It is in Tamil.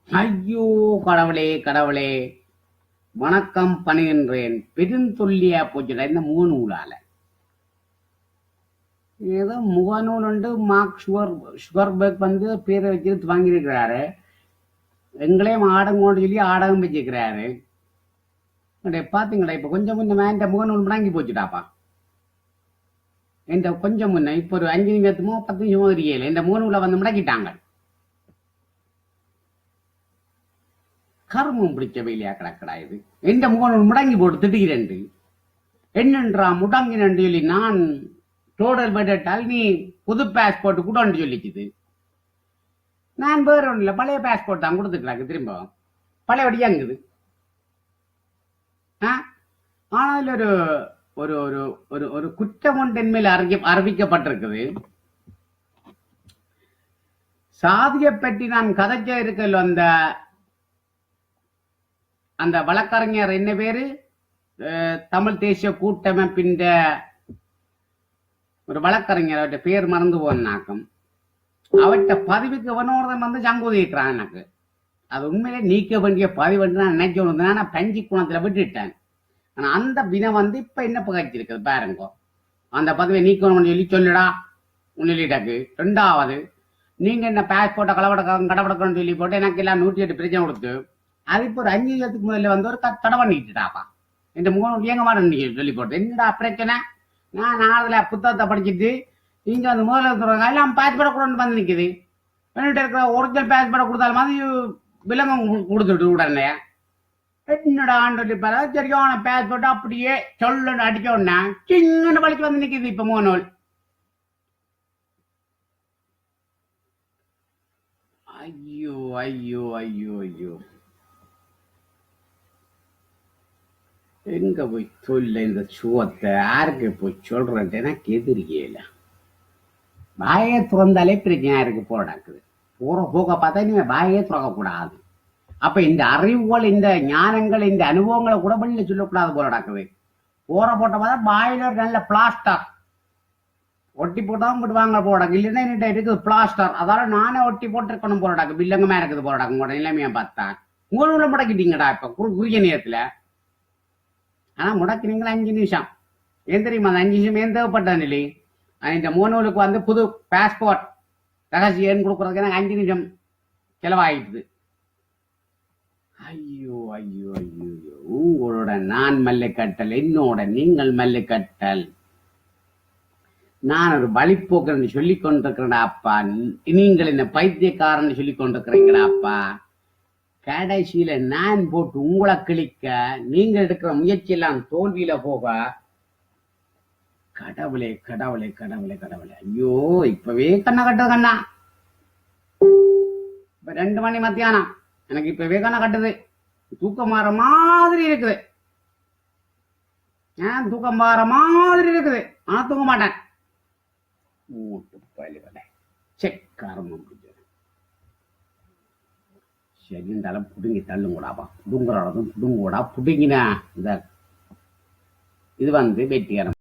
ஐயோ கடவுளே கடவுளே, வணக்கம் பணிகின்றேன். பெருந்தொல்லியா போச்சுடா இந்த முகநூலால. ஏதோ முகநூல் உண்டு. மார்க் சுகர்பர்க் வந்து பேரை வச்சு வாங்கியிருக்கிறாரு. எங்களையும் ஆடகம் கொண்டு சொல்லி ஆடகம் வச்சிருக்கிறாரு. பாத்தீங்களா, இப்ப கொஞ்சம் முன்ன இந்த முகநூல் முடங்கி போச்சுட்டாப்பா. இந்த கொஞ்சம் முன்ன இப்ப ஒரு 5 நிமிஷமோ 10 நிமிஷமோ தெரியல, இந்த முகநூலை வந்து முடக்கிட்டாங்க. கருமம் பிடிச்ச வேலையா கிடக்கடா இது. எந்த முகநூல் முடங்கி போட்டு திடீரென்று என்னன்றா முடங்கினு சொல்லி நான் டோட்டல் பட்ஜெட்டால் நீ புது பாஸ்போர்ட் கூட சொல்லிச்சுது. நான் வேற ஒன்றும் இல்லை, பழைய பாஸ்போர்ட் தான் கொடுத்துக்கிறாங்க. திரும்ப பழையபடியாங்குது. ஆனால் ஒரு ஒரு ஒரு ஒரு ஒரு குற்றம் ஒன்றின் மேல் அறிவிக்கப்பட்டிருக்குது. சாதியை பற்றி நான் கதைச்ச இருக்கல, அந்த அந்த வழக்கறிஞர் என்ன பேரு, தமிழ் தேசிய கூட்டமைப்பின் ஒரு வழக்கறிஞர், அவற்ற பேர் மறந்து போனாக்கும். அவற்ற பதிவுக்கு வனோர்தன் வந்து சங்கோதிக்கிறான். எனக்கு அது உண்மையிலே நீக்க வேண்டிய பதிவு என்று நான் நினைச்சு நான் பஞ்சி குணத்துல விட்டுட்டேன். ஆனா அந்த வினை வந்து இப்ப என்ன பகிர்ச்சிருக்குது பாருங்க. அந்த பதவியை நீக்கணும்னு சொல்லி சொல்லிடா சொல்லிட்டாக்கு. ரெண்டாவது, நீங்க என்ன பாஸ்போர்ட்டை கடவடக்கணும்னு சொல்லி போட்டு எனக்கு எல்லாம் 108 பிரச்சனை கொடுத்து அது இப்போ ஒரு 5 வருஷத்துக்கு முதல்ல வந்து ஒரு தடை பண்ணிட்டுட்டாப்பா. இந்த முகம் இயங்க மாட்டேன்னு சொல்லி போட்டு என்னடா பிரச்சனை. நான் நாளில் புத்தகத்தை படிச்சுட்டு நீங்க வந்து முதல்ல எல்லாம் பாஸ்போர்ட் கூட வந்து நிற்குது. பண்ணிட்டு இருக்கிற ஒரிஜினல் பாஸ்போர்ட் கொடுத்தாலும் மாதிரி விலங்கம் கொடுத்துட்டு உடனே என்னடா ஆண்டு சரியான பாஸ்போர்ட் அப்படியே சொல்லு அடிக்க உடனே சின்ன வலிக்கு வந்து நிற்குது. இப்ப முகநூல் ஐயோ ஐயோ ஐயோ ஐயோ, எங்க போய் சொல்ல இந்த சுவத்தை யாருக்கு போய் சொல்றேன் எனக்கு எதிரிக்கல. பாயை துறந்தாலே பிரச்சனை இருக்கு போடாக்குது. போற போக பார்த்தா இனிமே பாயே துறக்கக்கூடாது. அப்ப இந்த அறிவுகள், இந்த ஞானங்கள், இந்த அனுபவங்களை கூட வெளியில சொல்லக்கூடாது போல நடக்குது. போற போட்ட பார்த்தா பாயில நல்ல பிளாஸ்டர் ஒட்டி போட்டாலும் விடுவாங்க போடாக்கு. இல்லைன்னா என்கிட்ட இருக்குது பிளாஸ்டர், அதால நானே ஒட்டி போட்டிருக்கணும் போடாக்கு. பில்லங்கமா இருக்குது போடாக்கு. உங்களோட நிலைமையை பார்த்தா உங்களுள்ள முடக்கிட்டீங்கடா இப்ப குறுகிய நேரத்துல. ஆனா முடக்கினீங்களா 5 நிமிஷம். ஏன் தெரியுமா அந்த 5 நிமிஷம் ஏன் தேவைப்பட்ட நிலை? இந்த முகநூலுக்கு வந்து புது பாஸ்போர்ட் ரகசியம் கொடுக்கறதுக்கு எனக்கு 5 நிமிஷம் செலவாயிடுது. ஐயோ ஐயோ ஐயோ, உங்களோட நான் மல்லிக்கட்டல், என்னோட நீங்கள் மல்லிக்கட்டல். நான் ஒரு வழிப்போக்குன்னு சொல்லிக் கொண்டிருக்கிறேன் அப்பா. நீங்கள் என்ன பைத்தியக்காரன் சொல்லிக் கொண்டிருக்கிறீங்களா அப்பா. கடைசியில நான் போட்டு உங்களை கிழிக்க, நீங்க எடுக்கிற முயற்சி எல்லாம் தோல்வியில போக. கடவுளே கடவுளே கடவுளே கடவுளே, ஐயோ இப்பவே கண்ணா கட்டுது கண்ணா. இப்ப 2 மணி மத்தியானம் எனக்கு இப்பவே கண்ணா கட்டுது. தூக்கம் மாற மாதிரி இருக்குது. தூக்கம் மாற மாதிரி இருக்குது. ஆனா தூங்க மாட்டேன். செக்காரமும் சரி, இருந்தாலும் புடுங்கி தள்ளுங்கூடாப்பா. புடுங்குற புடுங்கூடா புடுங்கினா இந்த இது வந்து வெற்றிகரம்.